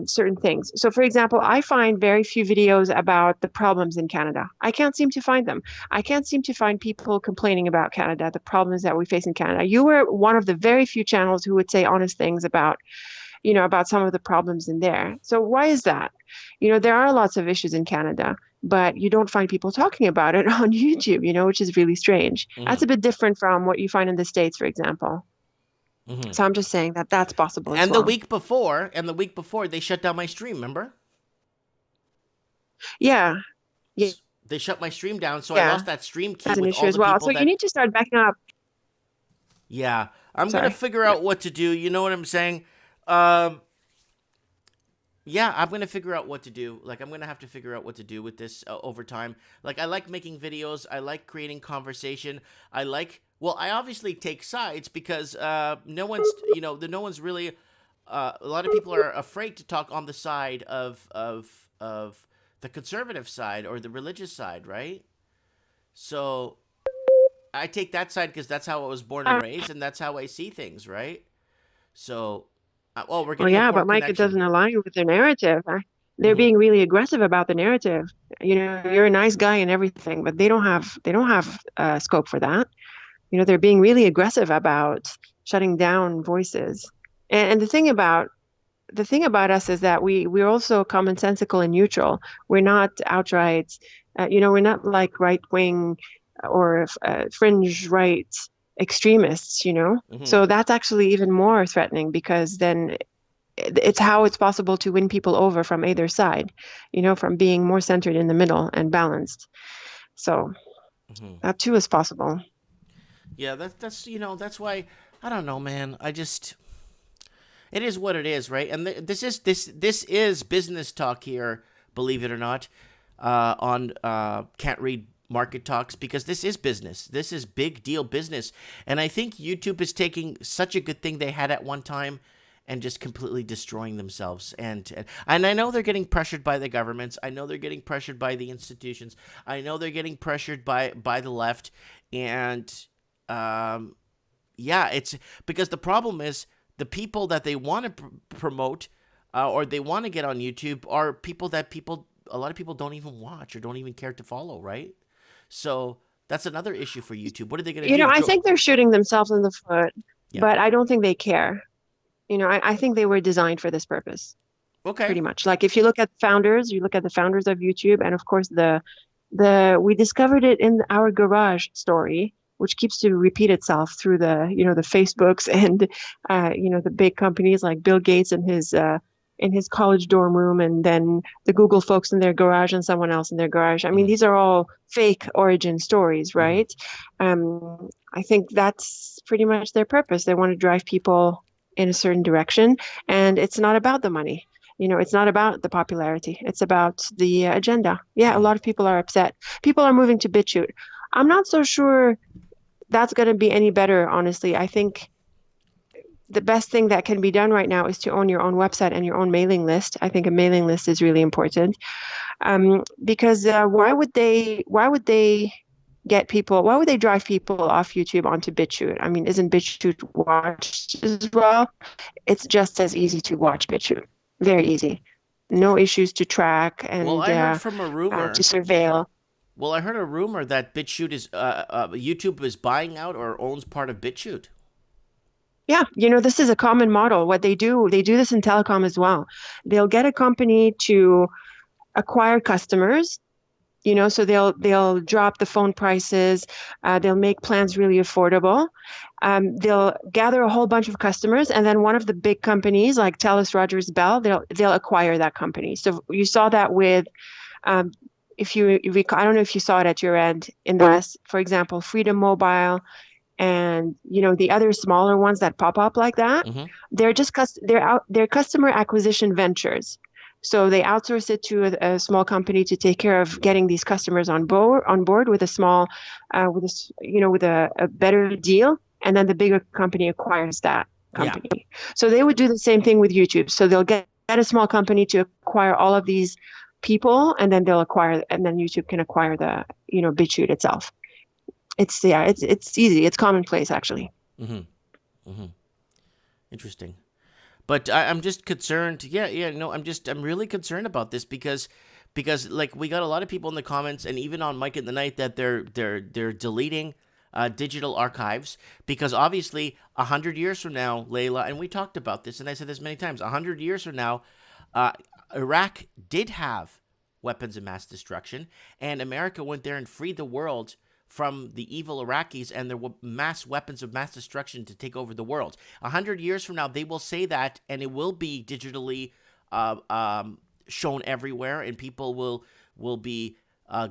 certain things. So, for example, I find very few videos about the problems in Canada. I can't seem to find them. I can't seem to find people complaining about Canada, the problems that we face in Canada. You were one of the very few channels who would say honest things about some of the problems in there. So why is that? There are lots of issues in Canada, but you don't find people talking about it on YouTube, which is really strange. Mm-hmm. That's a bit different from what you find in the States, for example. Mm-hmm. So I'm just saying that that's possible. And the week before, they shut down my stream, remember? Yeah, yeah, They shut my stream down, so I yeah, lost that stream key that's an with issue all as the well. people So you that. need to start backing up. Yeah, I'm gonna Sorry. figure Yeah. out what to do. You know what I'm saying? Um, yeah, I'm gonna figure out what to do. Like, I'm gonna have to figure out what to do with this over time. Like, I like making videos. I like creating conversation. I like. Well, I obviously take sides because no one's, no one's really. A lot of people are afraid to talk on the side of the conservative side or the religious side, right? So I take that side because that's how I was born and Uh, raised, and that's how I see things, right? So, oh, we're well, getting a yeah, poor but Mike, it connection. doesn't align with their narrative. They're Hmm. being really aggressive about the narrative. You're a nice guy and everything, but they don't have scope for that. They're being really aggressive about shutting down voices. And the thing about us is that we're also commonsensical and neutral. We're not outright, we're not like right wing or fringe right extremists. Hmm. So that's actually even more threatening because then it's how it's possible to win people over from either side, from being more centered in the middle and balanced. So Hmm. that too is possible. Yeah, that's why I don't know, man. I just it is what it is, right? And this is business talk here, believe it or not, on Can't Read Market Talks, because this is business. This is big deal business, and I think YouTube is taking such a good thing they had at one time and just completely destroying themselves. And I know they're getting pressured by the governments. I know they're getting pressured by the institutions. I know they're getting pressured by the left, and um, yeah, it's because the problem is the people that they want to promote or they want to get on YouTube are people that a lot of people don't even watch or don't even care to follow, right? So that's another issue for YouTube. What are they going to do? I think they're shooting themselves in the foot, Yeah. but I don't think they care. I think they were designed for this purpose, Okay. pretty much. Like if you look at the founders of YouTube, and of course the we discovered it in our garage story, which keeps to repeat itself through the Facebooks and the big companies like Bill Gates in his college dorm room, and then the Google folks in their garage and someone else in their garage. I mean, Mm-hmm. these are all fake origin stories, Mm-hmm. right? I think that's pretty much their purpose. They want to drive people in a certain direction, and it's not about the money. It's not about the popularity. It's about the agenda. Yeah, a Mm-hmm. lot of people are upset. People are moving to BitChute. I'm not so sure that's going to be any better, honestly. I think the best thing that can be done right now is to own your own website and your own mailing list. I think a mailing list is really important. Because why would they get people, why would they drive people off YouTube onto BitChute? I mean, isn't BitChute watched as well? It's just as easy to watch BitChute. Very easy. No issues to track Well, and I heard from a to rumor. surveil. Well, I heard a rumor that BitChute is YouTube is buying out or owns part of BitChute. Yeah, this is a common model. What they do this in telecom as well. They'll get a company to acquire customers, so they'll drop the phone prices, they'll make plans really affordable. They'll gather a whole bunch of customers, and then one of the big companies like Telus, Rogers, Bell, they'll acquire that company. So you saw that with, um, if you recall, I don't know if you saw it at your end in the US, for example, Freedom Mobile, and the other smaller ones that pop up like that. Mm-hmm. They're customer acquisition ventures. So they outsource it to a small company to take care of getting these customers on board with a small with a better deal, and then the bigger company acquires that Yeah. company. So they would do the same thing with YouTube. So they'll get a small company to acquire all of these people, and then YouTube can acquire the BitChute itself. It's easy. It's commonplace actually. Mm-hmm. Mm-hmm. Interesting. But I'm just concerned. Yeah, yeah. No, I'm really concerned about this because like we got a lot of people in the comments and even on Mike at the Night that they're deleting digital archives because obviously 100 years from now, Layla, and we talked about this and I said this many times. 100 years from now, uh, Iraq did have weapons of mass destruction, and America went there and freed the world from the evil Iraqis and their mass weapons of mass destruction to take over the world. 100 years from now, they will say that, and it will be digitally shown everywhere, and people will be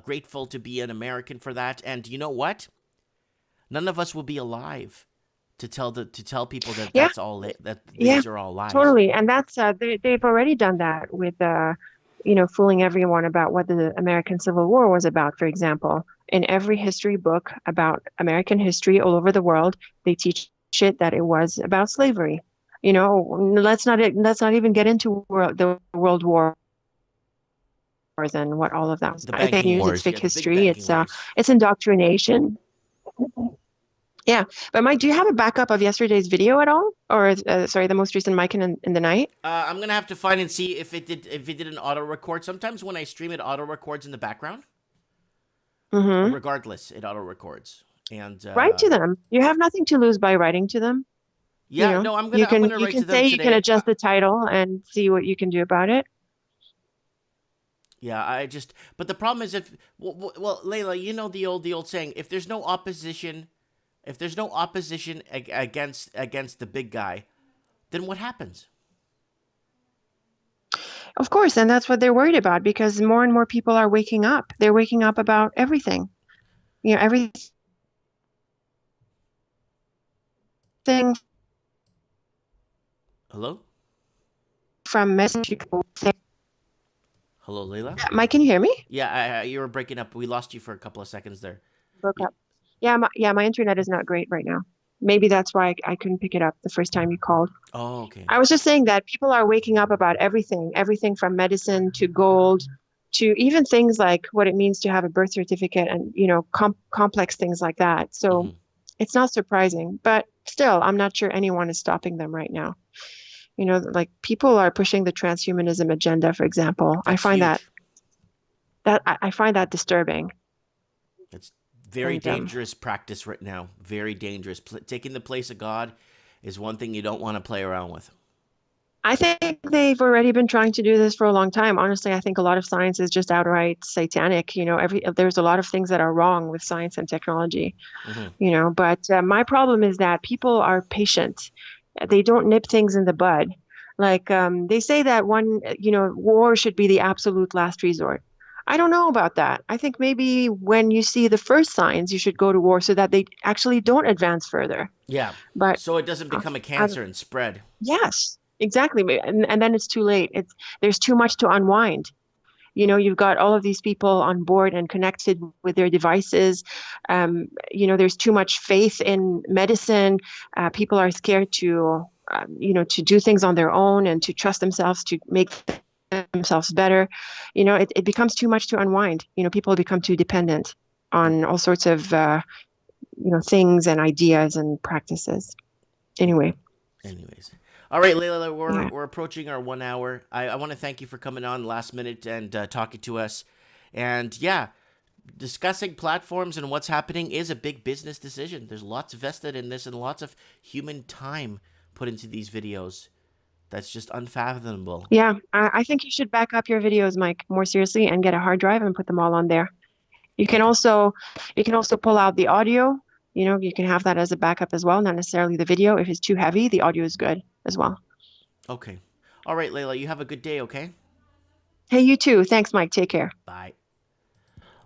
grateful to be an American for that. And you know what? None of us will be alive to tell people that Yeah, that yeah, these are all lies. totally. And that's they've already done that with fooling everyone about what the American Civil War was about, for example. In every history book about American history all over the world, they teach it that it was about slavery. Let's not even get into the World Wars and what all of that was. The I think banking news, it's wars, fake yeah, the big history. banking wars. It's indoctrination. Yeah, but Mike, do you have a backup of yesterday's video at all, or sorry, the most recent Mike in the night? I'm gonna have to find and see if it did an auto record. Sometimes when I stream, it auto records in the background. Mm-hmm. Regardless, it auto records. And Write to them. You have nothing to lose by writing to them. You yeah, know, no, you I'm can gonna you write to can them say you can today. adjust the title and see what you can do about it. Yeah, but the problem is if well, Layla, you know the old saying, if there's no opposition against the big guy, then what happens? Of course, and that's what they're worried about because more and more people are waking up. They're waking up about everything. Everything Hello? from message. Hello, Layla? Mike, can you hear me? Yeah, you were breaking up. We lost you for a couple of seconds there. Broke up. Yeah, my internet is not great right now. Maybe that's why I couldn't pick it up the first time you called. Oh, okay. I was just saying that people are waking up about everything from medicine to gold to even things like what it means to have a birth certificate and, complex things like that. So Hmm. it's not surprising, but still, I'm not sure anyone is stopping them right now. Like people are pushing the transhumanism agenda, for example. I That's find that huge. I find that disturbing. It's very And dangerous practice right now. Very dangerous. Taking the place of God is one thing you don't want to play around with. I think they've already been trying to do this for a long time. Honestly, I think a lot of science is just outright satanic. There's a lot of things that are wrong with science and technology, Hmm. but my problem is that people are patient. They don't nip things in the bud. Like they say that war should be the absolute last resort. I don't know about that. I think maybe when you see the first signs, you should go to war so that they actually don't advance further. Yeah. But So it doesn't uh, become a I, cancer and spread. yes, exactly. And then it's too late. There's too much to unwind. You've got all of these people on board and connected with their devices. There's too much faith in medicine. People are scared to do things on their own and to trust themselves to make themselves better. It becomes too much to unwind. People become too dependent on all sorts of, things and ideas and practices. Anyway, Anyways. All right, Layla, yeah. we're approaching our 1 hour. I want to thank you for coming on last minute and talking to us. And yeah, discussing platforms and what's happening is a big business decision. There's lots vested in this and lots of human time put into these videos. That's just unfathomable. Yeah, I think you should back up your videos, Mike, more seriously, and get a hard drive and put them all on there. You can Okay. also you can also pull out the audio. You can have that as a backup as well, not necessarily the video. If it's too heavy, the audio is good as well. Okay. All right, Layla, you have a good day, okay? Hey, you too. Thanks, Mike. Take care. Bye.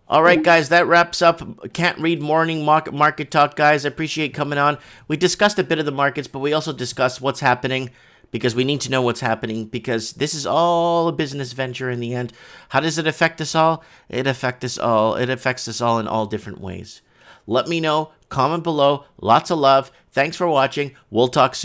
All right, guys, that wraps up Can't Read Morning Market Talk, guys. I appreciate coming on. We discussed a bit of the markets, but we also discussed what's happening because we need to know what's happening because this is all a business venture in the end. How does it affect us all? It affects us all. It affects us all in all different ways. Let me know. Comment below. Lots of love. Thanks for watching. We'll talk soon.